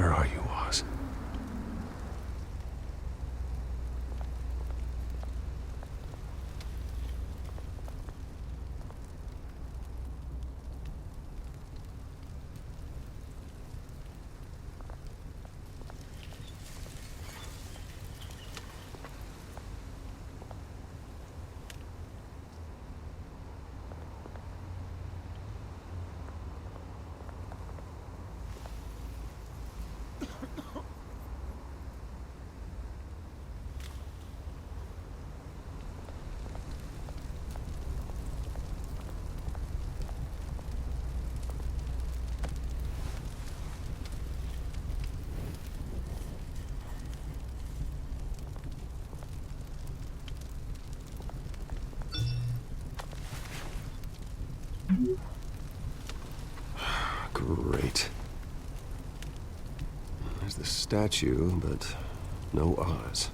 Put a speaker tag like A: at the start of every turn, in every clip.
A: Where are you, Oz? Great. There's the statue, but no Oz.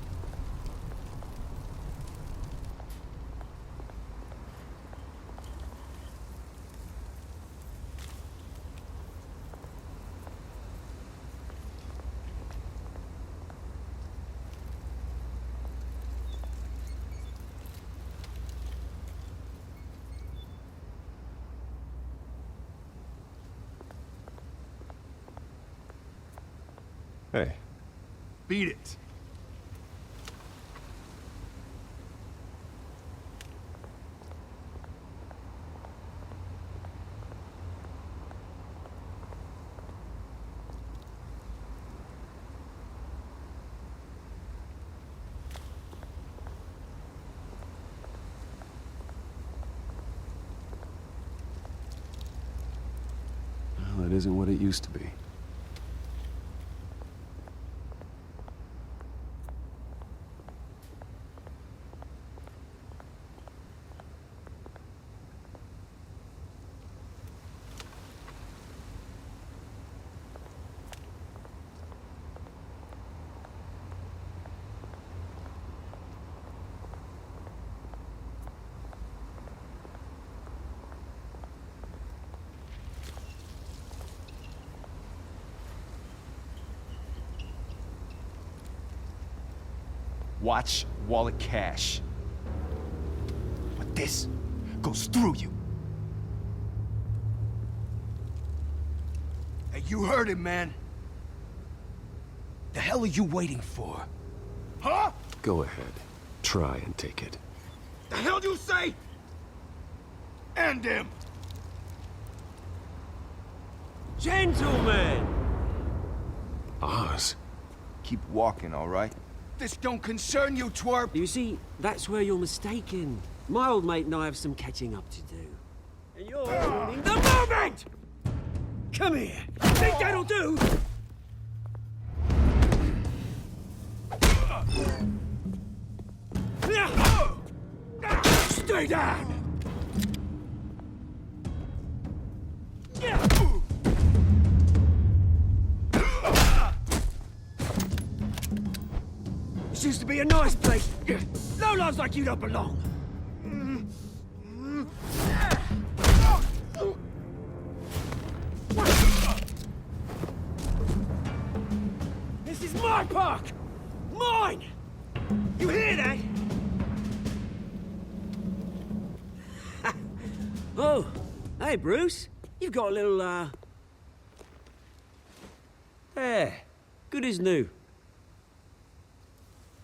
A: Hey.
B: Beat it.
A: Well, it isn't what it used to be.
B: Watch wallet cash. But this goes through you. Hey, you heard him, man. The hell are you waiting for? Huh?
A: Go ahead. Try and take it.
B: The hell do you say? End him!
C: Gentlemen!
A: Oz?
B: Keep walking, all right? This don't concern you, twerp!
C: You see, that's where you're mistaken. My old mate and I have some catching up to do. And you're ruining the moment! Come here! Think that'll do? Stay down! This used to be a nice place. No lives like you don't belong. This is my park! Mine! You hear that? Oh, hey, Bruce. You've got a little, There. Good as new.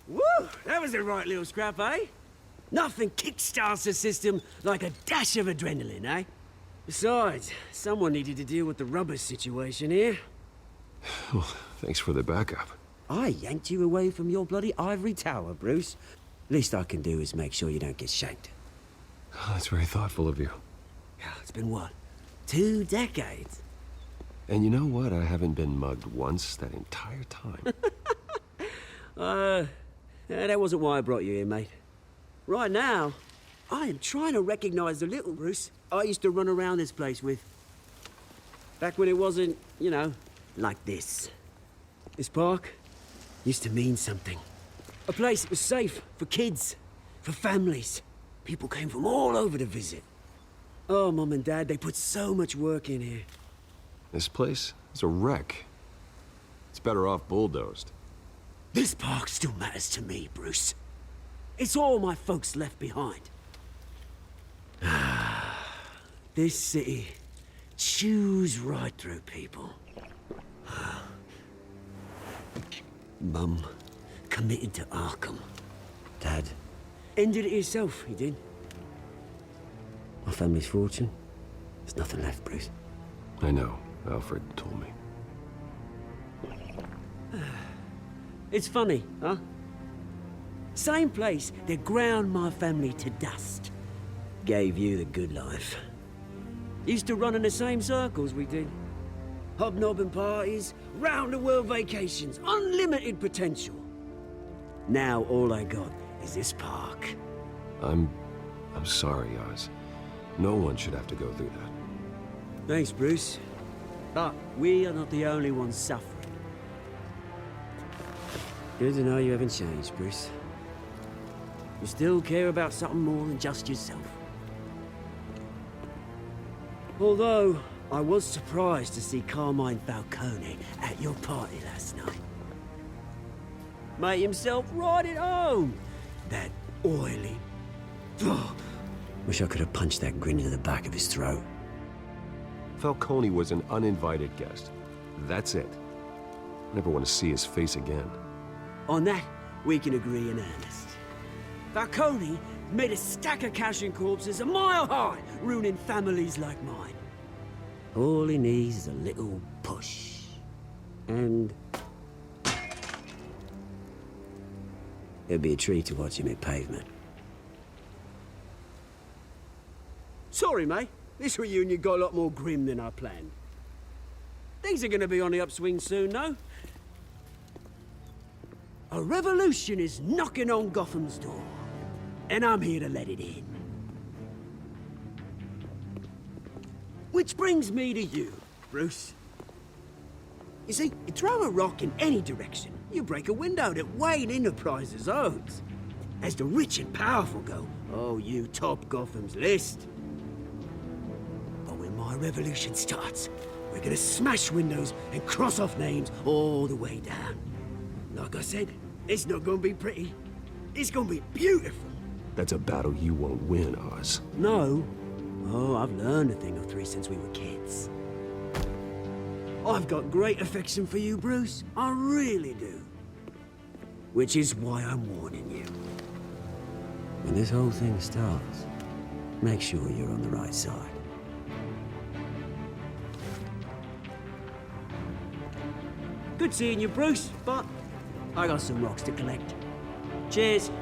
C: Woo! That was a right little scrap, eh? Nothing kickstarts the system like a dash of adrenaline, eh? Besides, someone needed to deal with the rubber situation here.
A: Well, thanks for the backup.
C: I yanked you away from your bloody ivory tower, Bruce. Least I can do is make sure you don't get shanked.
A: Oh, that's very thoughtful of you.
C: It's been what? 2 decades?
A: And you know what? I haven't been mugged once that entire time.
C: That wasn't why I brought you here, mate. Right now, I am trying to recognize the little Bruce I used to run around this place with. Back when it wasn't, you know, like this. This park used to mean something. A place that was safe for kids, for families. People came from all over to visit. Oh, Mum and Dad, they put so much work in here.
A: This place is a wreck. It's better off bulldozed.
C: This park still matters to me, Bruce. It's all my folks left behind. This city chews right through people. Mum committed to Arkham. Dad ended it himself, he did. My family's fortune, there's nothing left, Bruce.
A: I know. Alfred told me.
C: It's funny, huh? Same place that ground my family to dust. Gave you the good life. Used to run in the same circles we did. Hobnobbing parties, round-the-world vacations, unlimited potential. Now all I got is this park.
A: I'm sorry, Oz. No one should have to go through that.
C: Thanks, Bruce. But we are not the only ones suffering. Good to know you haven't changed, Bruce. You still care about something more than just yourself. Although, I was surprised to see Carmine Falcone at your party last night. Made himself right at home. That oily... Ugh. Wish I could have punched that grin into the back of his throat.
A: Falcone was an uninvited guest. That's it. Never want to see his face again.
C: On that, we can agree in earnest. Falcone made a stack of cash and corpses a mile high, ruining families like mine. All he needs is a little push. And... it'd be a treat to watch him hit pavement. Sorry, mate. This reunion got a lot more grim than I planned. Things are gonna be on the upswing soon, though. A revolution is knocking on Gotham's door. And I'm here to let it in. Which brings me to you, Bruce. You see, you throw a rock in any direction, you break a window that Wayne Enterprises owns. As the rich and powerful go, oh, you top Gotham's list. But when my revolution starts, we're gonna smash windows and cross off names all the way down. Like I said, it's not gonna be pretty. It's gonna be beautiful.
A: That's a battle you won't win, Oz.
C: No. Oh, I've learned a thing or three since we were kids. I've got great affection for you, Bruce. I really do. Which is why I'm warning you. When this whole thing starts, make sure you're on the right side. Good seeing you, Bruce, but I got some rocks to collect. Cheers.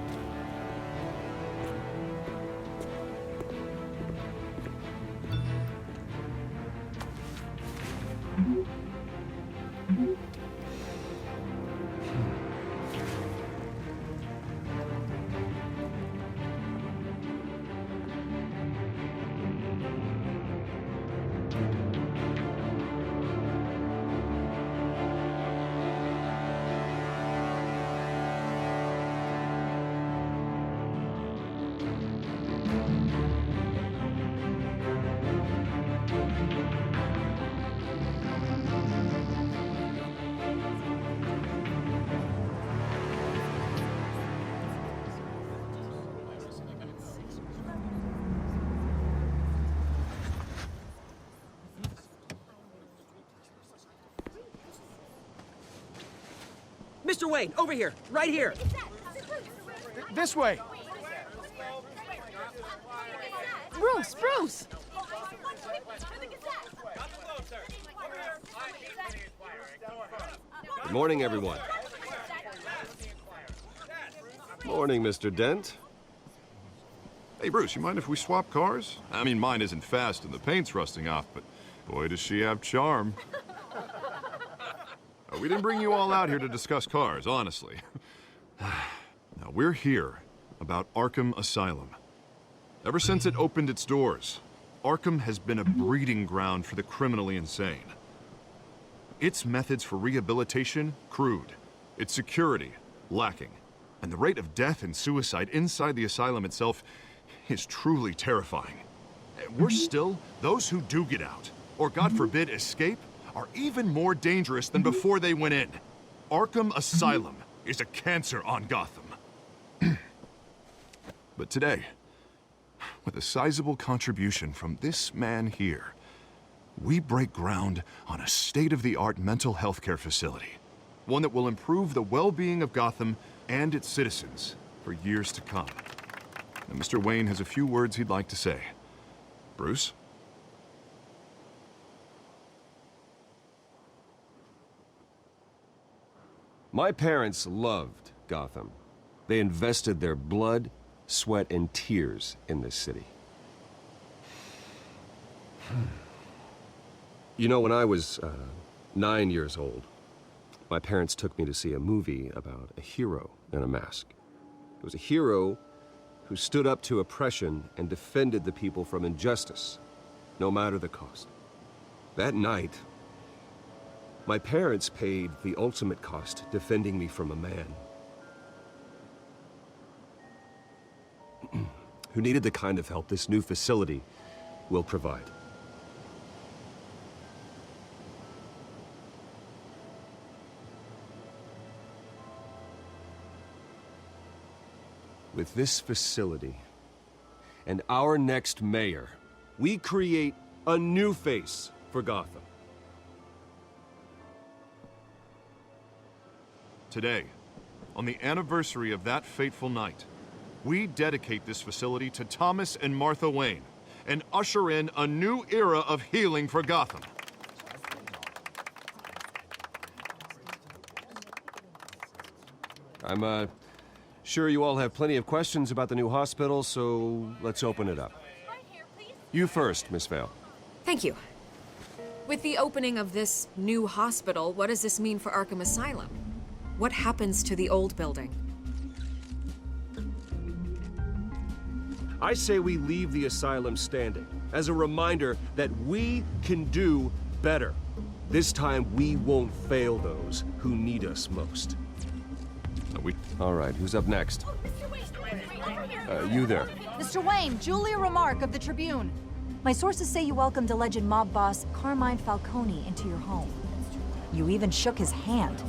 C: Mr. Wayne, over here, right here.
B: This way.
D: Bruce, Bruce!
A: Good morning, everyone. Morning, Mr. Dent.
E: Hey, Bruce, you mind if we swap cars? I mean, mine isn't fast and the paint's rusting off, but boy, does she have charm. We didn't bring you all out here to discuss cars, honestly. Now, we're here about Arkham Asylum. Ever since it opened its doors, Arkham has been a breeding ground for the criminally insane. Its methods for rehabilitation, crude. Its security, lacking. And the rate of death and suicide inside the asylum itself is truly terrifying. Worse still, those who do get out, or God forbid, escape, are even more dangerous than before they went in. Arkham Asylum is a cancer on Gotham. But today, with a sizable contribution from this man here, we break ground on a state-of-the-art mental health care facility. One that will improve the well-being of Gotham and its citizens for years to come. Now, Mr. Wayne has a few words he'd like to say. Bruce?
A: My parents loved Gotham. They invested their blood, sweat, and tears in this city. You know, when I was 9 years old, my parents took me to see a movie about a hero in a mask. It was a hero who stood up to oppression and defended the people from injustice, no matter the cost. That night, my parents paid the ultimate cost defending me from a man who needed the kind of help this new facility will provide. With this facility and our next mayor, we create a new face for Gotham.
E: Today, on the anniversary of that fateful night, we dedicate this facility to Thomas and Martha Wayne and usher in a new era of healing for Gotham.
A: I'm sure you all have plenty of questions about the new hospital, so let's open it up. You first, Miss Vale.
D: Thank you. With the opening of this new hospital, what does this mean for Arkham Asylum? What happens to the old building?
A: I say we leave the asylum standing as a reminder that we can do better. This time, we won't fail those who need us most. All right, who's up next? You there.
F: Mr. Wayne, Julia Remark of the Tribune. My sources say you welcomed alleged mob boss Carmine Falcone into your home. You even shook his hand.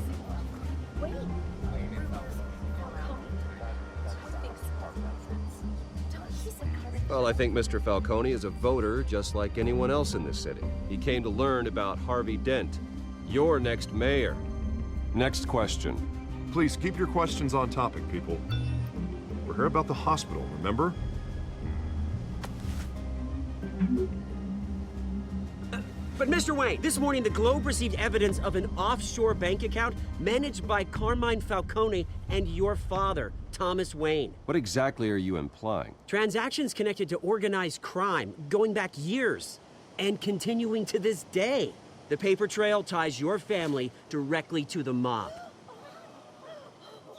A: Well, I think Mr. Falcone is a voter just like anyone else in this city. He came to learn about Harvey Dent, your next mayor. Next question.
E: Please keep your questions on topic, people. We're here about the hospital, remember?
C: But Mr. Wayne, this morning the Globe received evidence of an offshore bank account managed by Carmine Falcone and your father, Thomas Wayne.
A: What exactly are you implying?
C: Transactions connected to organized crime going back years and continuing to this day. The paper trail ties your family directly to the mob.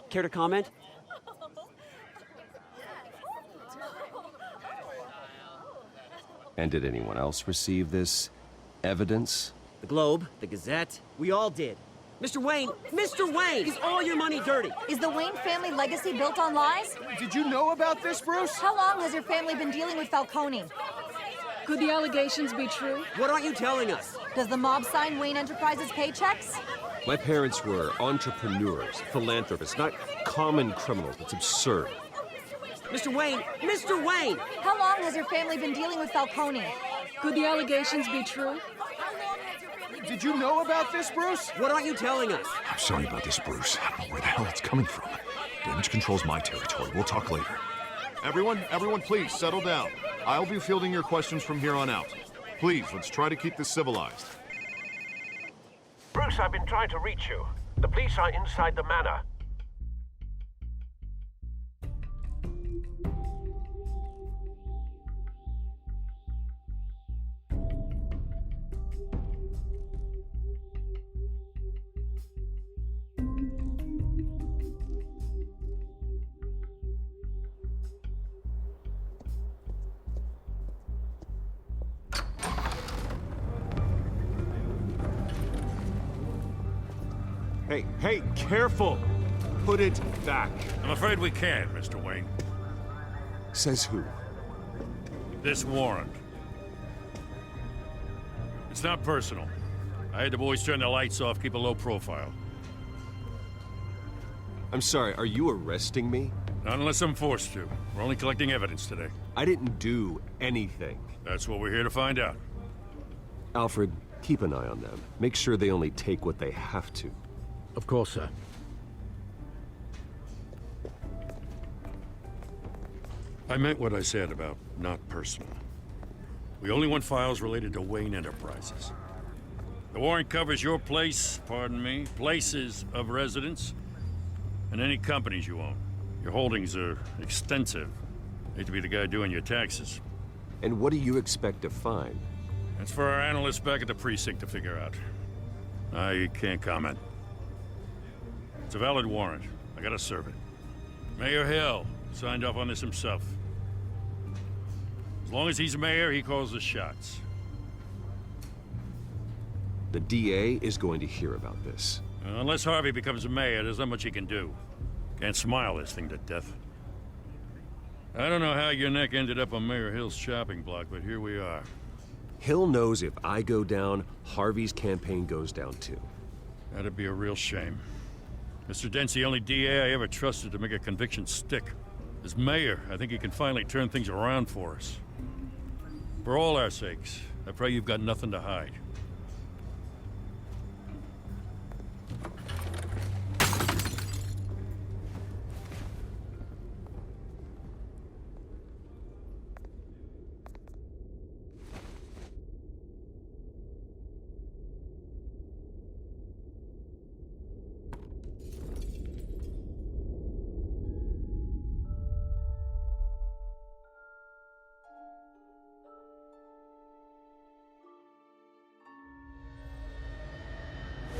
C: Care to comment?
A: And did anyone else receive this evidence?
C: The Globe, the Gazette, we all did. Mr. Wayne, is all your money dirty?
F: Is the Wayne family legacy built on lies?
B: Did you know about this, Bruce?
F: How long has your family been dealing with Falcone?
G: Could the allegations be true?
C: What aren't you telling us?
F: Does the mob sign Wayne Enterprises paychecks?
A: My parents were entrepreneurs, philanthropists, not common criminals. It's absurd.
C: Mr. Wayne!
F: How long has your family been dealing with Falcone?
G: Could the allegations be true?
B: Did you know about this, Bruce?
C: What aren't you telling us?
E: I'm sorry about this, Bruce. I don't know where the hell it's coming from. Damage control's my territory. We'll talk later. Everyone, please settle down. I'll be fielding your questions from here on out. Please, let's try to keep this civilized.
H: Bruce, I've been trying to reach you. The police are inside the manor.
A: Hey, careful! Put it back.
I: I'm afraid we can't, Mr. Wayne.
A: Says who?
I: This warrant. It's not personal. I had the boys turn the lights off, keep a low profile.
A: I'm sorry, are you arresting me?
I: Not unless I'm forced to. We're only collecting evidence today.
A: I didn't do anything.
I: That's what we're here to find out.
A: Alfred, keep an eye on them. Make sure they only take what they have to.
J: Of course, sir.
I: I meant what I said about not personal. We only want files related to Wayne Enterprises. The warrant covers your place, pardon me, places of residence, and any companies you own. Your holdings are extensive. Hate to be the guy doing your taxes.
A: And what do you expect to find?
I: That's for our analysts back at the precinct to figure out. I can't comment. It's a valid warrant. I gotta serve it. Mayor Hill signed off on this himself. As long as he's mayor, he calls the shots.
A: The DA is going to hear about this.
I: Unless Harvey becomes a mayor, there's not much he can do. Can't smile this thing to death. I don't know how your neck ended up on Mayor Hill's shopping block, but here we are.
A: Hill knows if I go down, Harvey's campaign goes down too.
I: That'd be a real shame. Mr. Dent's the only DA I ever trusted to make a conviction stick. As mayor, I think he can finally turn things around for us. For all our sakes, I pray you've got nothing to hide.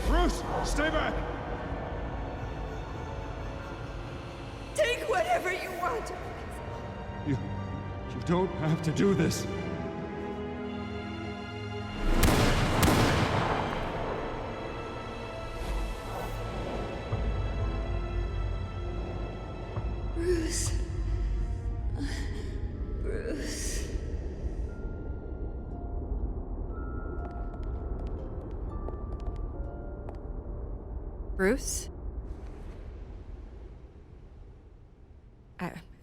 B: Bruce, stay back!
K: Take whatever you want.
B: You don't have to do this.
K: Bruce. Bruce.
D: Bruce?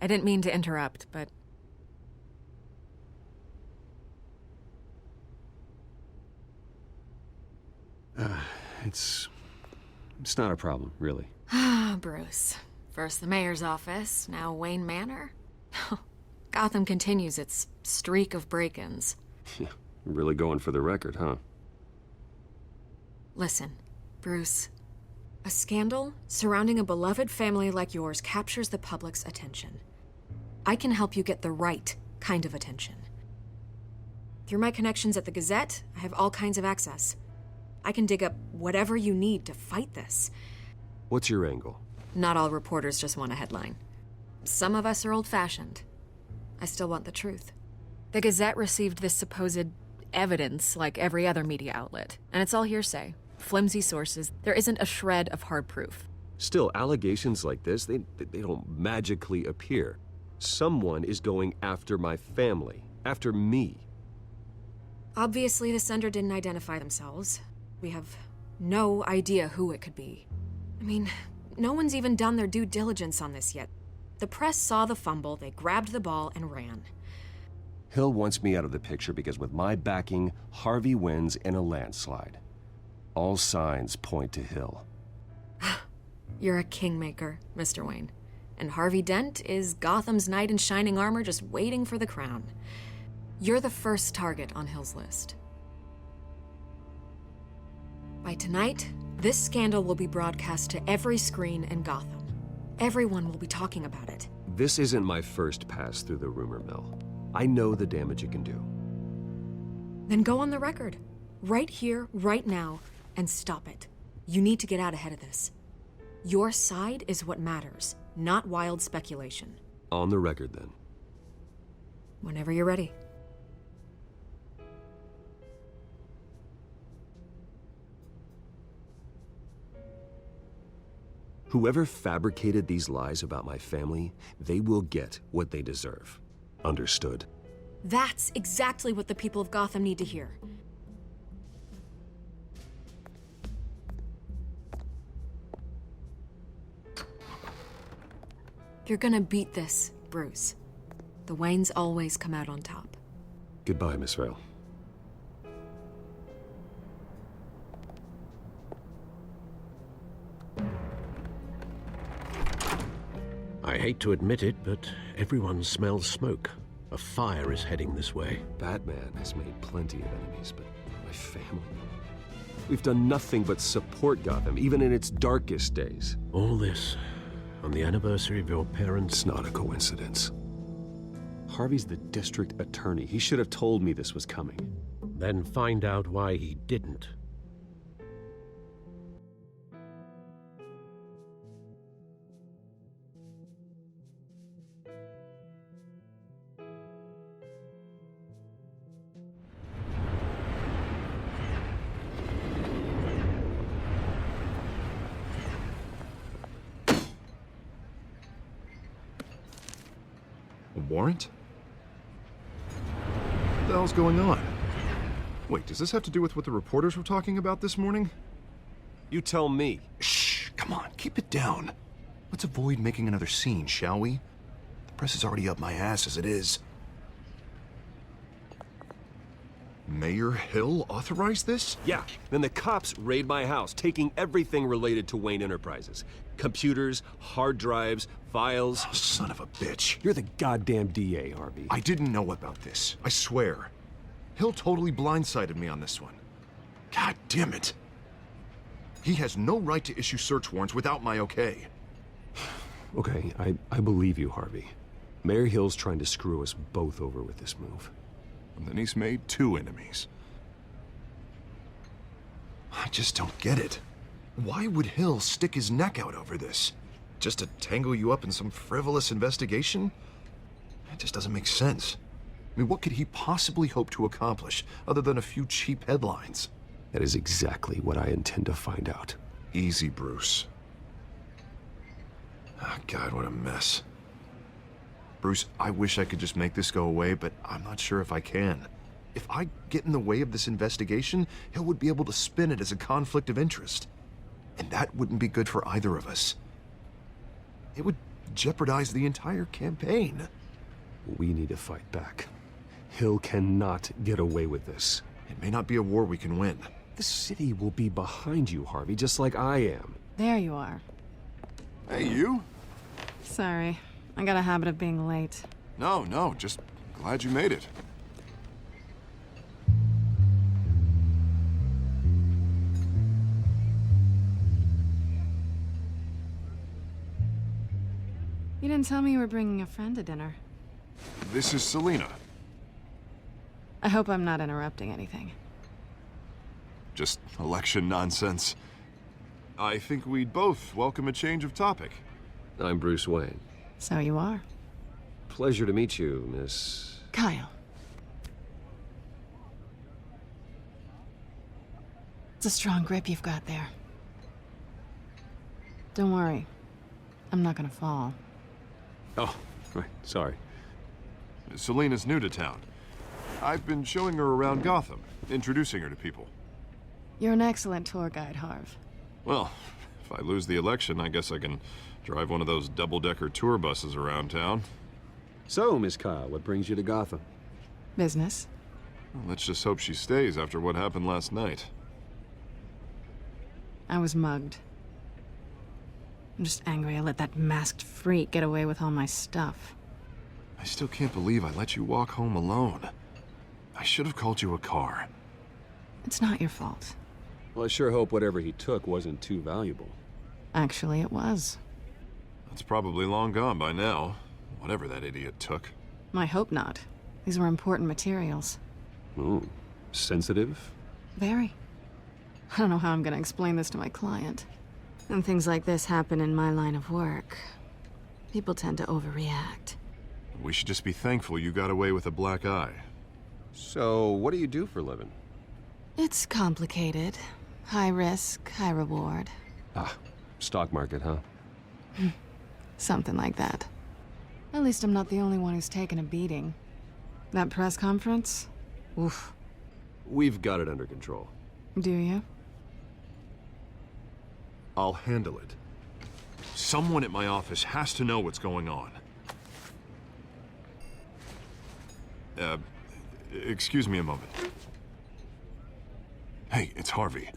D: I didn't mean to interrupt, but...
A: It's not a problem, really.
D: Ah, Bruce. First the mayor's office, now Wayne Manor. Gotham continues its streak of break-ins.
A: Really going for the record, huh?
D: Listen, Bruce. A scandal surrounding a beloved family like yours captures the public's attention. I can help you get the right kind of attention. Through my connections at the Gazette, I have all kinds of access. I can dig up whatever you need to fight this.
A: What's your angle?
D: Not all reporters just want a headline. Some of us are old-fashioned. I still want the truth. The Gazette received this supposed evidence like every other media outlet, and it's all hearsay. Flimsy sources. There isn't a shred of hard proof.
A: Still, allegations like this, they don't magically appear. Someone is going after my family, after me.
D: Obviously, the sender didn't identify themselves. We have no idea who it could be. I mean, no one's even done their due diligence on this yet. The press saw the fumble, they grabbed the ball and ran.
A: Hill wants me out of the picture because with my backing, Harvey wins in a landslide. All signs point to Hill.
D: You're a kingmaker, Mr. Wayne. And Harvey Dent is Gotham's knight in shining armor just waiting for the crown. You're the first target on Hill's list. By tonight, this scandal will be broadcast to every screen in Gotham. Everyone will be talking about it.
A: This isn't my first pass through the rumor mill. I know the damage it can do.
D: Then go on the record. Right here, right now, and stop it. You need to get out ahead of this. Your side is what matters, not wild speculation.
A: On the record, then.
D: Whenever you're ready.
A: Whoever fabricated these lies about my family, they will get what they deserve. Understood?
D: That's exactly what the people of Gotham need to hear. You're gonna beat this, Bruce. The Waynes always come out on top.
A: Goodbye, Miss Vale.
J: I hate to admit it, but everyone smells smoke. A fire is heading this way.
A: Batman has made plenty of enemies, but my family... We've done nothing but support Gotham, even in its darkest days.
J: All this on the anniversary of your parents'...
A: It's not a coincidence. Harvey's the district attorney. He should have told me this was coming.
J: Then find out why he didn't.
E: A warrant? What the hell's going on? Wait, does this have to do with what the reporters were talking about this morning?
A: You tell me.
E: Shh, come on, keep it down. Let's avoid making another scene, shall we? The press is already up my ass as it is. Mayor Hill authorized this?
A: Yeah, then the cops raid my house, taking everything related to Wayne Enterprises. Computers, hard drives, files.
E: Oh, son of a bitch.
A: You're the goddamn DA, Harvey.
E: I didn't know about this, I swear. Hill totally blindsided me on this one. God damn it. He has no right to issue search warrants without my okay.
A: Okay, I believe you, Harvey. Mayor Hill's trying to screw us both over with this move.
E: And then he's made 2 enemies. I just don't get it. Why would Hill stick his neck out over this? Just to tangle you up in some frivolous investigation? It just doesn't make sense. I mean, what could he possibly hope to accomplish other than a few cheap headlines?
A: That is exactly what I intend to find out.
E: Easy, Bruce. Oh, God, what a mess. Bruce, I wish I could just make this go away, but I'm not sure if I can. If I get in the way of this investigation, Hill would be able to spin it as a conflict of interest. And that wouldn't be good for either of us. It would jeopardize the entire campaign.
A: We need to fight back. Hill cannot get away with this.
E: It may not be a war we can win.
A: The city will be behind you, Harvey, just like I am.
L: There you are.
E: Hey, you?
L: Sorry. I got a habit of being late.
E: No, just glad you made it.
L: You didn't tell me you were bringing a friend to dinner.
E: This is Selina.
L: I hope I'm not interrupting anything.
E: Just election nonsense. I think we'd both welcome a change of topic.
A: I'm Bruce Wayne.
L: So you are.
A: Pleasure to meet you, Miss...
L: Kyle. It's a strong grip you've got there. Don't worry. I'm not gonna fall.
A: Oh, right, sorry.
E: Selina's new to town. I've been showing her around Gotham, introducing her to people.
L: You're an excellent tour guide, Harv.
E: Well, if I lose the election, I guess I can drive one of those double-decker tour buses around town.
A: So, Miss Kyle, what brings you to Gotham?
L: Business.
E: Well, let's just hope she stays after what happened last night.
L: I was mugged. I'm just angry I let that masked freak get away with all my stuff.
E: I still can't believe I let you walk home alone. I should have called you a car.
L: It's not your fault.
A: Well, I sure hope whatever he took wasn't too valuable.
L: Actually, it was.
E: That's probably long gone by now, whatever that idiot took.
L: I hope not. These were important materials.
A: Ooh, sensitive?
L: Very. I don't know how I'm gonna explain this to my client. When things like this happen in my line of work, people tend to overreact.
E: We should just be thankful you got away with a black eye.
A: So, what do you do for a living?
L: It's complicated. High risk, high reward.
A: Ah, stock market, huh?
L: Something like that. At least I'm not the only one who's taken a beating. That press conference? Oof.
A: We've got it under control.
L: Do you?
E: I'll handle it. Someone at my office has to know what's going on. Excuse me a moment. Hey, it's Harvey.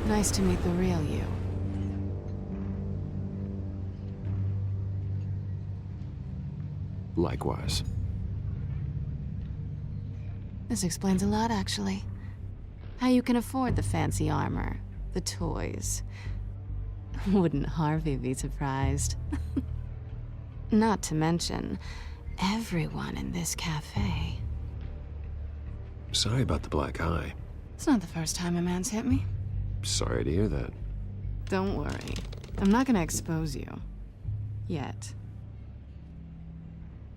L: Nice to meet the real you.
A: Likewise.
L: This explains a lot, actually. How you can afford the fancy armor, the toys. Wouldn't Harvey be surprised? Not to mention, everyone in this cafe.
A: Sorry about the black eye.
L: It's not the first time a man's hit me.
A: Sorry to hear that.
L: Don't worry. I'm not gonna expose you. Yet.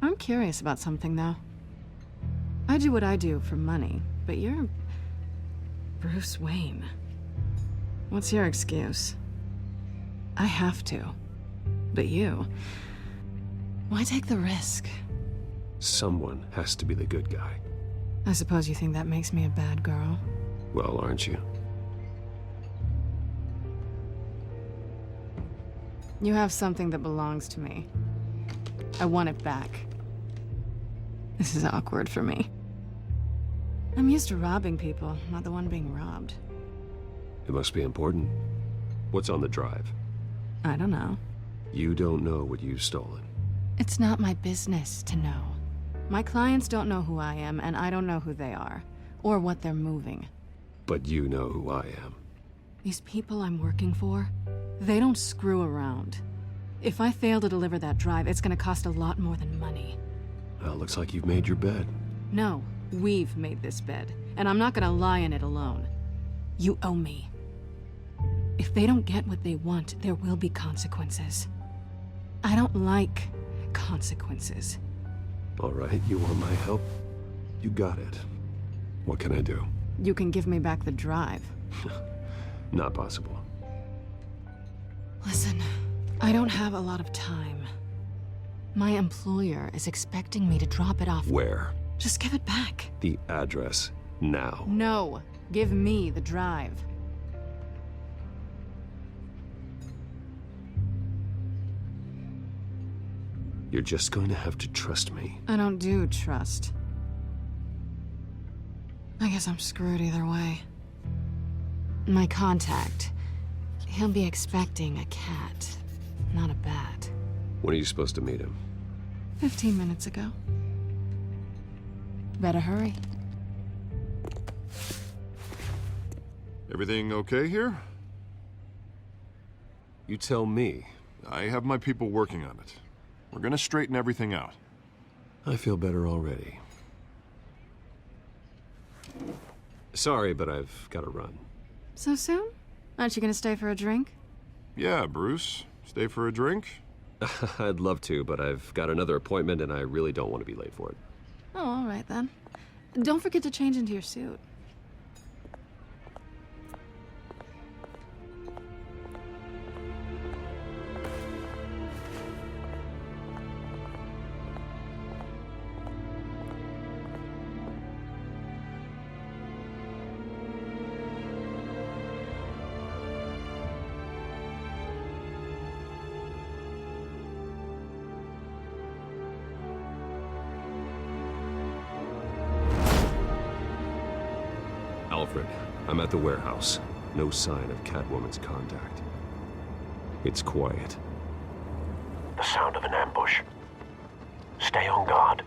L: I'm curious about something, though. I do what I do for money, but you're... Bruce Wayne. What's your excuse? I have to. But you... Why take the risk?
A: Someone has to be the good guy.
L: I suppose you think that makes me a bad girl?
A: Well, aren't you?
L: You have something that belongs to me. I want it back. This is awkward for me. I'm used to robbing people, not the one being robbed.
A: It must be important. What's on the drive?
L: I don't know.
A: You don't know what you've stolen.
L: It's not my business to know. My clients don't know who I am, and I don't know who they are, or what they're moving.
A: But you know who I am.
L: These people I'm working for, they don't screw around. If I fail to deliver that drive, it's gonna cost a lot more than money.
A: Well, looks like you've made your bed.
L: No, we've made this bed, and I'm not gonna lie in it alone. You owe me. If they don't get what they want, there will be consequences. I don't like consequences.
A: All right, you want my help? You got it. What can I do?
L: You can give me back the drive.
A: Not possible.
L: Listen, I don't have a lot of time. My employer is expecting me to drop it off.
A: Where?
L: Just give it back.
A: The address, now.
L: No, give me the drive.
A: You're just going to have to trust me.
L: I don't do trust. I guess I'm screwed either way. My contact, he'll be expecting a cat, not a bat.
A: When are you supposed to meet him?
L: 15 minutes ago. Better hurry.
E: Everything okay here?
A: You tell me.
E: I have my people working on it. We're gonna straighten everything out.
A: I feel better already. Sorry, but I've got to run.
L: So soon? Aren't you gonna stay for a drink?
E: Yeah, Bruce. Stay for a drink?
A: I'd love to, but I've got another appointment and I really don't want to be late for it.
L: Oh, all right then. Don't forget to change into your suit.
A: Alfred, I'm at the warehouse. No sign of Catwoman's contact. It's quiet.
H: The sound of an ambush. Stay on guard.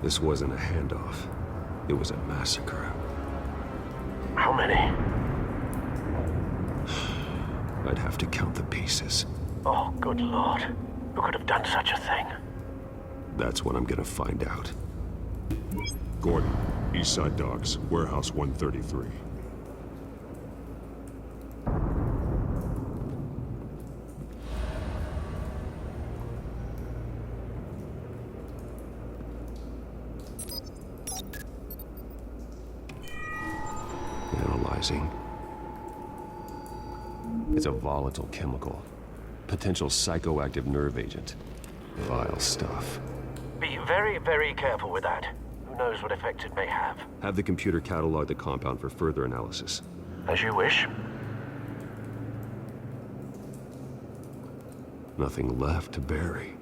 A: This wasn't a handoff. It was a massacre.
H: How many?
A: I'd have to count the pieces.
H: Oh, good lord. Who could have done such a thing?
A: That's what I'm gonna find out.
M: Gordon, Eastside Docks, Warehouse 133.
A: Analyzing. It's a volatile chemical. Potential psychoactive nerve agent. Vile stuff.
H: Be very, very careful with that. Who knows what effect it may have?
A: Have the computer catalog the compound for further analysis.
H: As you wish.
A: Nothing left to bury.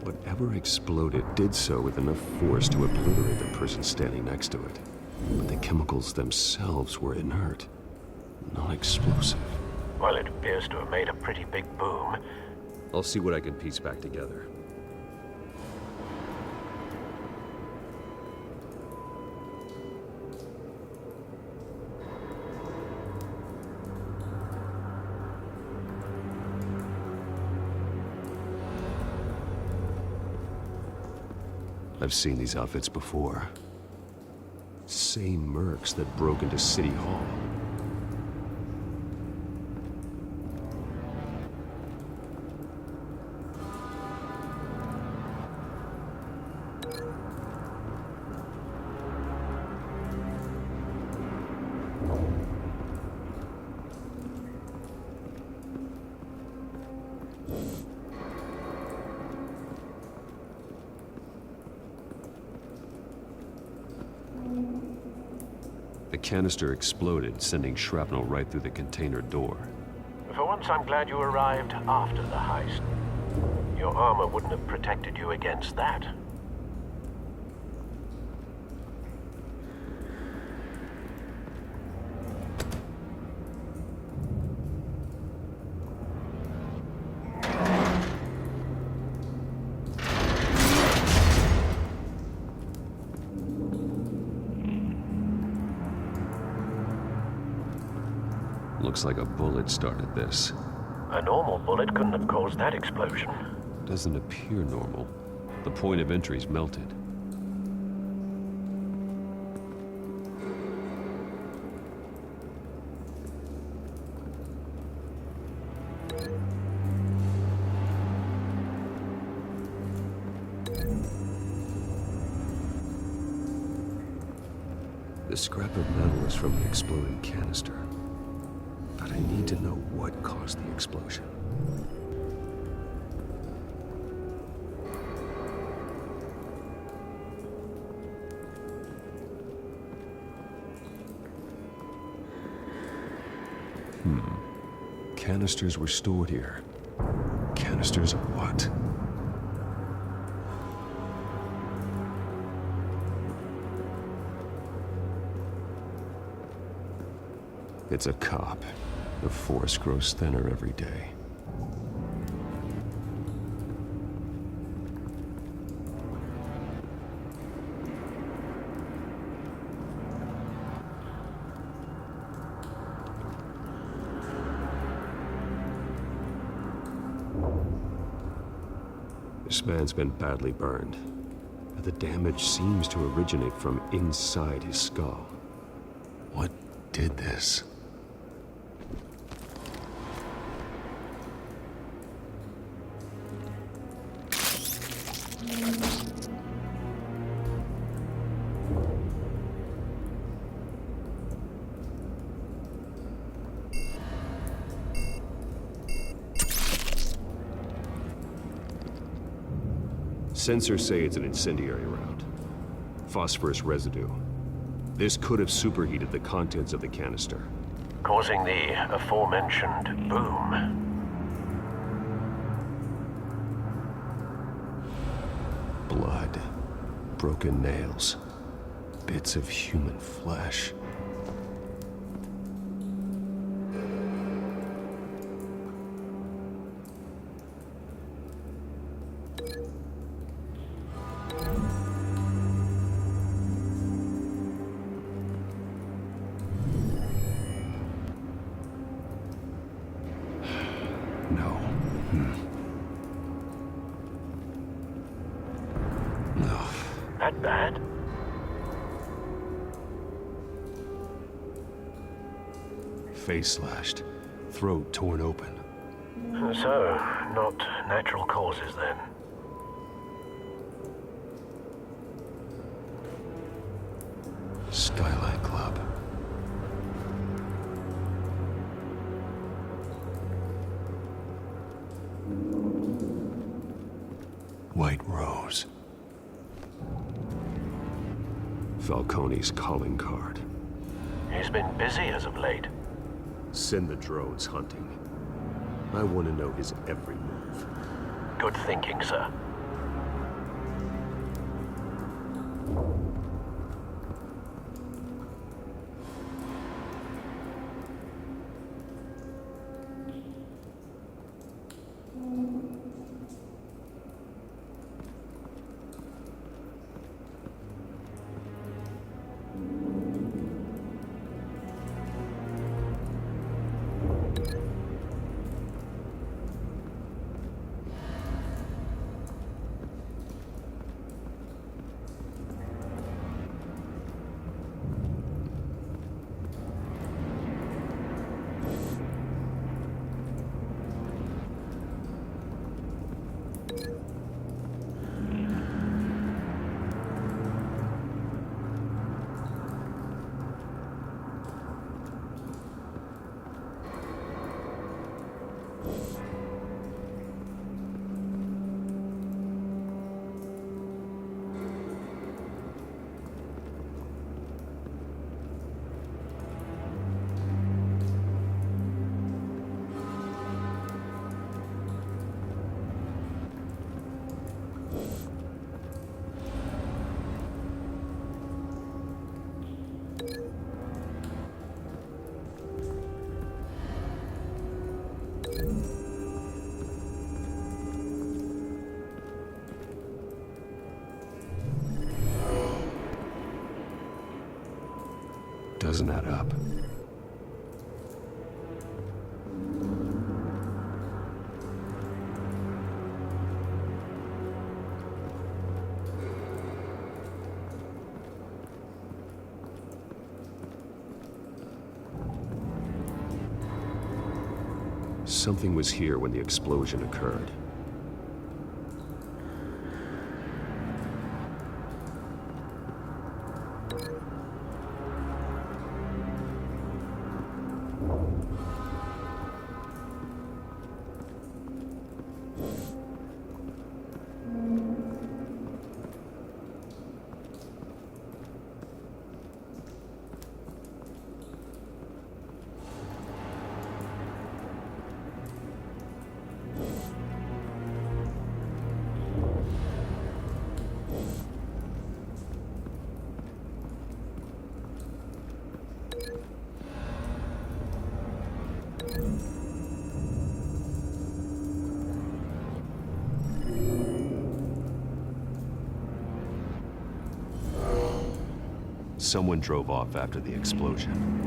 A: Whatever exploded did so with enough force to obliterate the person standing next to it. But the chemicals themselves were inert, not explosive.
H: Well, it appears to have made a pretty big boom.
A: I'll see what I can piece back together. I've seen these outfits before. Same mercs that broke into City Hall. The canister exploded, sending shrapnel right through the container door.
H: For once, I'm glad you arrived after the heist. Your armor wouldn't have protected you against that.
A: Looks like a bullet started this.
H: A normal bullet couldn't have caused that explosion.
A: Doesn't appear normal. The point of entry's melted. The scrap of metal is from the exploded canister. But I need to know what caused the explosion. Canisters were stored here. Canisters of what? It's a cop. The force grows thinner every day. This man's been badly burned, but the damage seems to originate from inside his skull. What did this? Sensors say it's an incendiary round. Phosphorus residue. This could have superheated the contents of the canister,
H: causing the aforementioned boom.
A: Blood. Broken nails. bits of human flesh. No. No.
H: That bad?
A: Face slashed, throat torn open.
H: So, not natural causes then.
A: Skylight Club. White Rose. Falcone's calling card.
H: He's been busy as of late.
A: Send the drones hunting. I want to know his every move.
H: Good thinking, sir.
A: Doesn't add up. Something was here when the explosion occurred. Someone drove off after the explosion.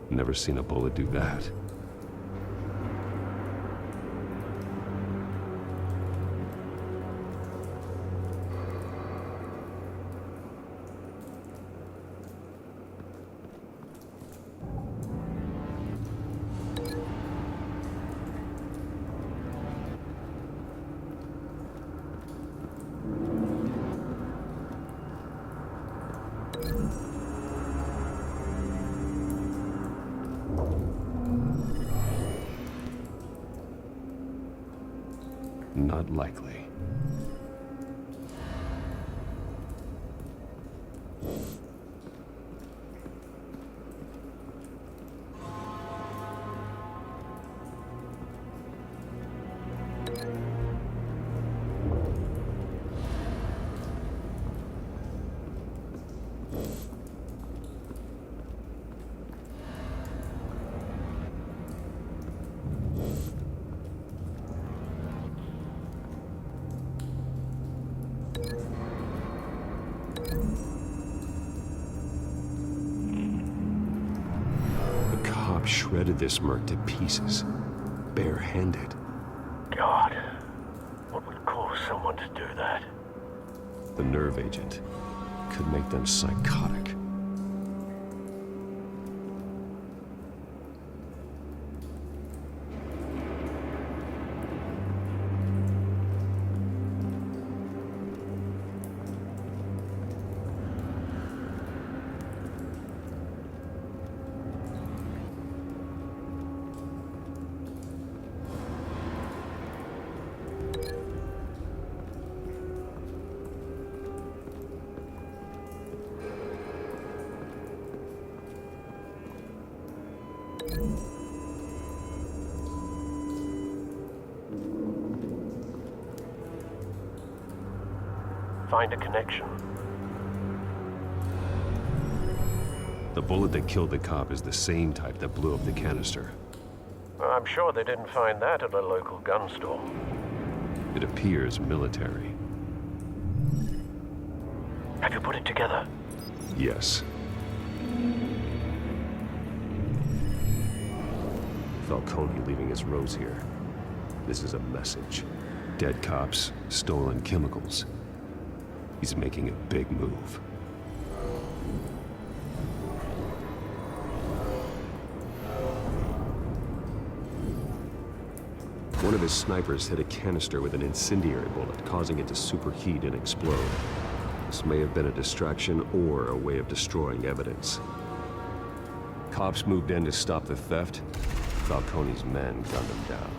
A: Never seen a bullet do that. Not likely. Shredded this merc to pieces, barehanded.
H: God, what would cause someone to do that?
A: The nerve agent could make them psychotic.
H: Find a connection.
A: The bullet that killed the cop is the same type that blew up the canister.
H: I'm sure they didn't find that at a local gun store.
A: It appears military.
H: Have you put it together?
A: Yes. Falcone leaving his rose here. This is a message. Dead cops, stolen chemicals. He's making a big move. One of his snipers hit a canister with an incendiary bullet, causing it to superheat and explode. This may have been a distraction or a way of destroying evidence. Cops moved in to stop the theft. Falcone's men gunned him down.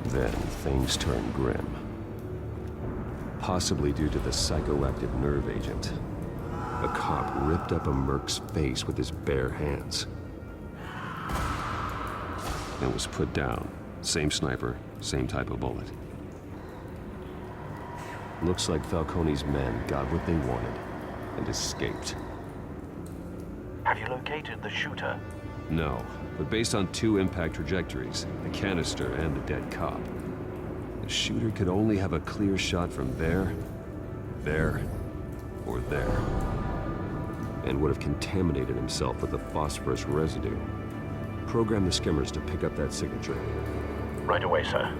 A: Then things turned grim. Possibly due to the psychoactive nerve agent. A cop ripped up a merc's face with his bare hands. And was put down. Same sniper, same type of bullet. Looks like Falcone's men got what they wanted and escaped.
H: Have you located the shooter?
A: No, but based on two impact trajectories, the canister and the dead cop, the shooter could only have a clear shot from there, or there, and would have contaminated himself with the phosphorus residue. Program the skimmers to pick up that signature.
H: Right away, sir.